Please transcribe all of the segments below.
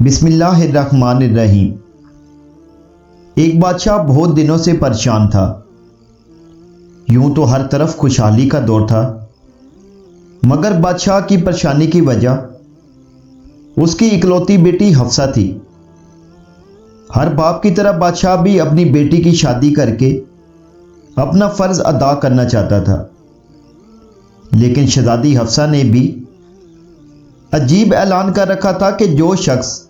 بسم اللہ الرحمن الرحیم۔ ایک بادشاہ بہت دنوں سے پریشان تھا۔ یوں تو ہر طرف خوشحالی کا دور تھا، مگر بادشاہ کی پریشانی کی وجہ اس کی اکلوتی بیٹی حفصہ تھی۔ ہر باپ کی طرح بادشاہ بھی اپنی بیٹی کی شادی کر کے اپنا فرض ادا کرنا چاہتا تھا، لیکن شہزادی حفصہ نے بھی عجیب اعلان کر رکھا تھا کہ جو شخص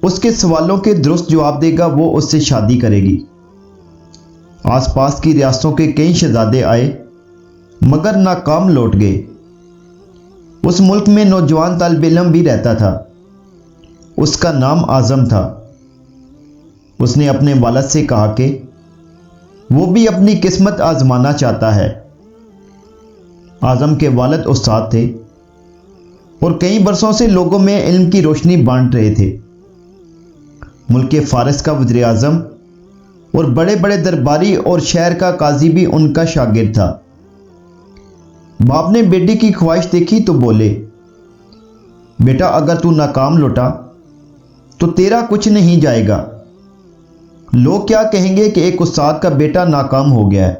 اس کے سوالوں کے درست جواب دے گا وہ اس سے شادی کرے گی۔ آس پاس کی ریاستوں کے کئی شہزادے آئے مگر ناکام لوٹ گئے۔ اس ملک میں نوجوان طالب علم بھی رہتا تھا، اس کا نام اعظم تھا۔ اس نے اپنے والد سے کہا کہ وہ بھی اپنی قسمت آزمانا چاہتا ہے۔ اعظم کے والد استاد تھے اور کئی برسوں سے لوگوں میں علم کی روشنی بانٹ رہے تھے۔ ملک فارس کا وزیر اعظم اور بڑے بڑے درباری اور شہر کا قاضی بھی ان کا شاگرد تھا۔ باپ نے بیٹی کی خواہش دیکھی تو بولے، بیٹا اگر تو ناکام لوٹا تو تیرا کچھ نہیں جائے گا۔ لوگ کیا کہیں گے کہ ایک استاد کا بیٹا ناکام ہو گیا ہے۔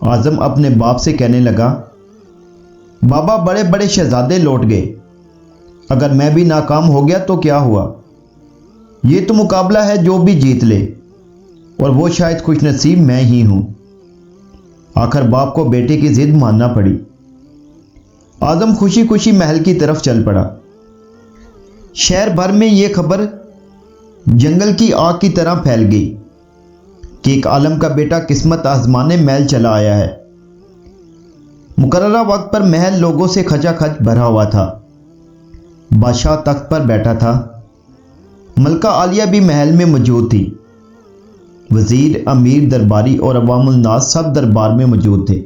اعظم اپنے باپ سے کہنے لگا، بابا بڑے بڑے شہزادے لوٹ گئے، اگر میں بھی ناکام ہو گیا تو کیا ہوا؟ یہ تو مقابلہ ہے جو بھی جیت لے، اور وہ شاید خوش نصیب میں ہی ہوں۔ آخر باپ کو بیٹے کی ضد ماننا پڑی۔ اعظم خوشی خوشی محل کی طرف چل پڑا۔ شہر بھر میں یہ خبر جنگل کی آگ کی طرح پھیل گئی کہ ایک عالم کا بیٹا قسمت آزمانے محل چلا آیا ہے۔ مقررہ وقت پر محل لوگوں سے کھچا کھچ بھرا ہوا تھا۔ بادشاہ تخت پر بیٹھا تھا، ملکہ عالیہ بھی محل میں موجود تھی۔ وزیر، امیر، درباری اور عوام الناس سب دربار میں موجود تھے۔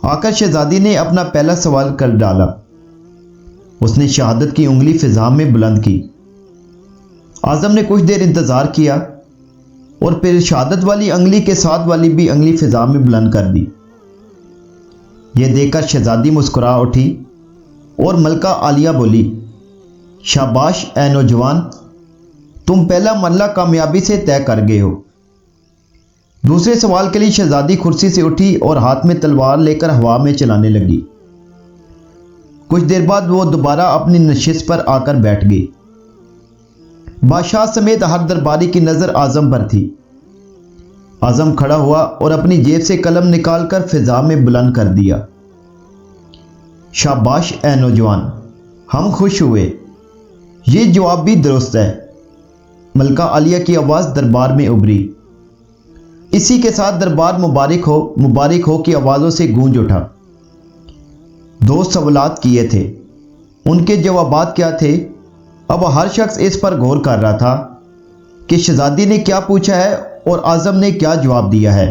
آ کر شہزادی نے اپنا پہلا سوال کر ڈالا۔ اس نے شہادت کی انگلی فضا میں بلند کی۔ اعظم نے کچھ دیر انتظار کیا اور پھر شہادت والی انگلی کے ساتھ والی بھی انگلی فضا میں بلند کر دی۔ یہ دیکھ کر شہزادی مسکرا اٹھی اور ملکہ عالیہ بولی، شاباش اے نوجوان، تم پہلا مرحلہ کامیابی سے طے کر گئے ہو۔ دوسرے سوال کے لیے شہزادی کرسی سے اٹھی اور ہاتھ میں تلوار لے کر ہوا میں چلانے لگی۔ کچھ دیر بعد وہ دوبارہ اپنی نشست پر آ کر بیٹھ گئی۔ بادشاہ سمیت ہر درباری کی نظر اعظم پر تھی۔ اعظم کھڑا ہوا اور اپنی جیب سے قلم نکال کر فضا میں بلند کر دیا۔ شاباش اے نوجوان، ہم خوش ہوئے، یہ جواب بھی درست ہے۔ ملکہ عالیہ کی آواز دربار میں ابھری۔ اسی کے ساتھ دربار مبارک ہو کی آوازوں سے گونج اٹھا۔ دو سوالات کیے تھے، ان کے جوابات کیا تھے؟ اب ہر شخص اس پر غور کر رہا تھا کہ شہزادی نے کیا پوچھا ہے اور اعظم نے کیا جواب دیا ہے۔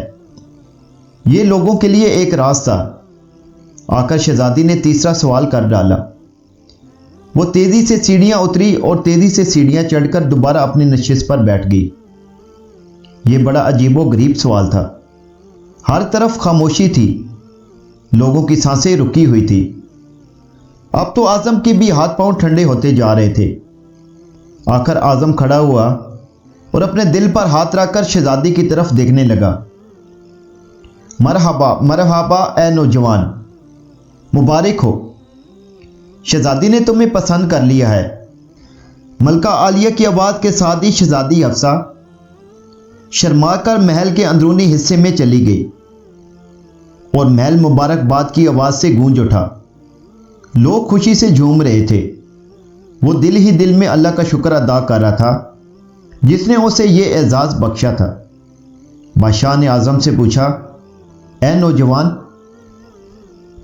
یہ لوگوں کے لیے ایک راز تھا۔ آ کر شہزادی نے تیسرا سوال کر ڈالا۔ وہ تیزی سے سیڑھیاں اتری اور تیزی سے سیڑھیاں چڑھ کر دوبارہ اپنی نشست پر بیٹھ گئی۔ یہ بڑا عجیب و غریب سوال تھا۔ ہر طرف خاموشی تھی، لوگوں کی سانسیں رکی ہوئی تھی۔ اب تو اعظم کے بھی ہاتھ پاؤں ٹھنڈے ہوتے جا رہے تھے۔ آخر اعظم کھڑا ہوا اور اپنے دل پر ہاتھ رکھ کر شہزادی کی طرف دیکھنے لگا۔ مرحبا مرحبا اے نوجوان، مبارک ہو، شہزادی نے تمہیں پسند کر لیا ہے۔ ملکہ عالیہ کی آواز کے ساتھ ہی شہزادی حفصہ شرما کر محل کے اندرونی حصے میں چلی گئی اور محل مبارکباد کی آواز سے گونج اٹھا۔ لوگ خوشی سے جھوم رہے تھے۔ وہ دل ہی دل میں اللہ کا شکر ادا کر رہا تھا جس نے اسے یہ اعزاز بخشا تھا۔ بادشاہ نے اعظم سے پوچھا، اے نوجوان،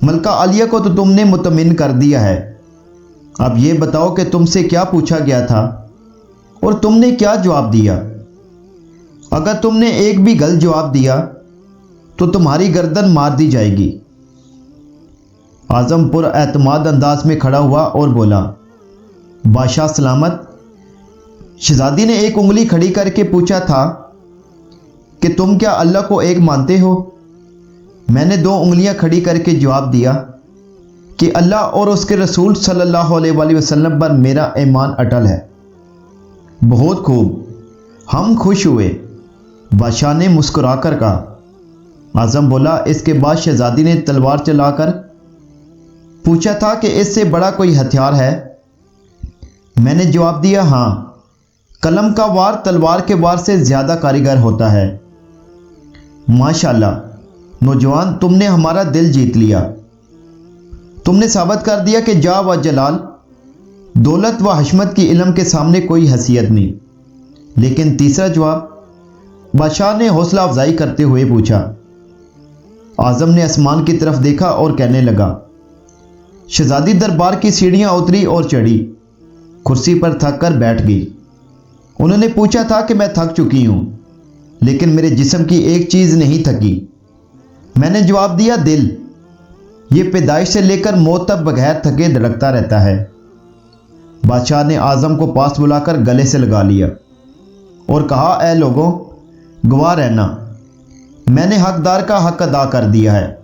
ملکہ عالیہ کو تو تم نے مطمئن کر دیا ہے، اب یہ بتاؤ کہ تم سے کیا پوچھا گیا تھا اور تم نے کیا جواب دیا؟ اگر تم نے ایک بھی غلط جواب دیا تو تمہاری گردن مار دی جائے گی۔ اعظم پر اعتماد انداز میں کھڑا ہوا اور بولا، بادشاہ سلامت۔ شہزادی نے ایک انگلی کھڑی کر کے پوچھا تھا کہ تم کیا اللہ کو ایک مانتے ہو؟ میں نے دو انگلیاں کھڑی کر کے جواب دیا کہ اللہ اور اس کے رسول صلی اللہ علیہ وآلہ وسلم پر میرا ایمان اٹل ہے۔ بہت خوب، ہم خوش ہوئے۔ بادشاہ نے مسکرا کر کہا۔ اعظم بولا، اس کے بعد شہزادی نے تلوار چلا کر پوچھا تھا کہ اس سے بڑا کوئی ہتھیار ہے؟ میں نے جواب دیا، ہاں، قلم کا وار تلوار کے وار سے زیادہ کاریگر ہوتا ہے۔ ماشاءاللہ نوجوان، تم نے ہمارا دل جیت لیا۔ تم نے ثابت کر دیا کہ جاہ و جلال، دولت و حشمت کی علم کے سامنے کوئی حیثیت نہیں۔ لیکن تیسرا جواب؟ بادشاہ نے حوصلہ افزائی کرتے ہوئے پوچھا۔ اعظم نے آسمان کی طرف دیکھا اور کہنے لگا۔ شہزادی دربار کی سیڑھیاں اتری اور چڑھی، کرسی پر تھک کر بیٹھ گئی۔ انہوں نے پوچھا تھا کہ میں تھک چکی ہوں، لیکن میرے جسم کی ایک چیز نہیں تھکی۔ میں نے جواب دیا، دل۔ یہ پیدائش سے لے کر موت تک بغیر تھکے دھڑکتا رہتا ہے۔ بادشاہ نے اعظم کو پاس بلا کر گلے سے لگا لیا اور کہا، اے لوگوں، گواہ رہنا، میں نے حقدار کا حق ادا کر دیا ہے۔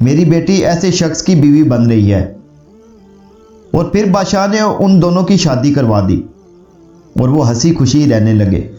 میری بیٹی ایسے شخص کی بیوی بن رہی ہے۔ اور پھر بادشاہ نے ان دونوں کی شادی کروا دی اور وہ ہنسی خوشی رہنے لگے۔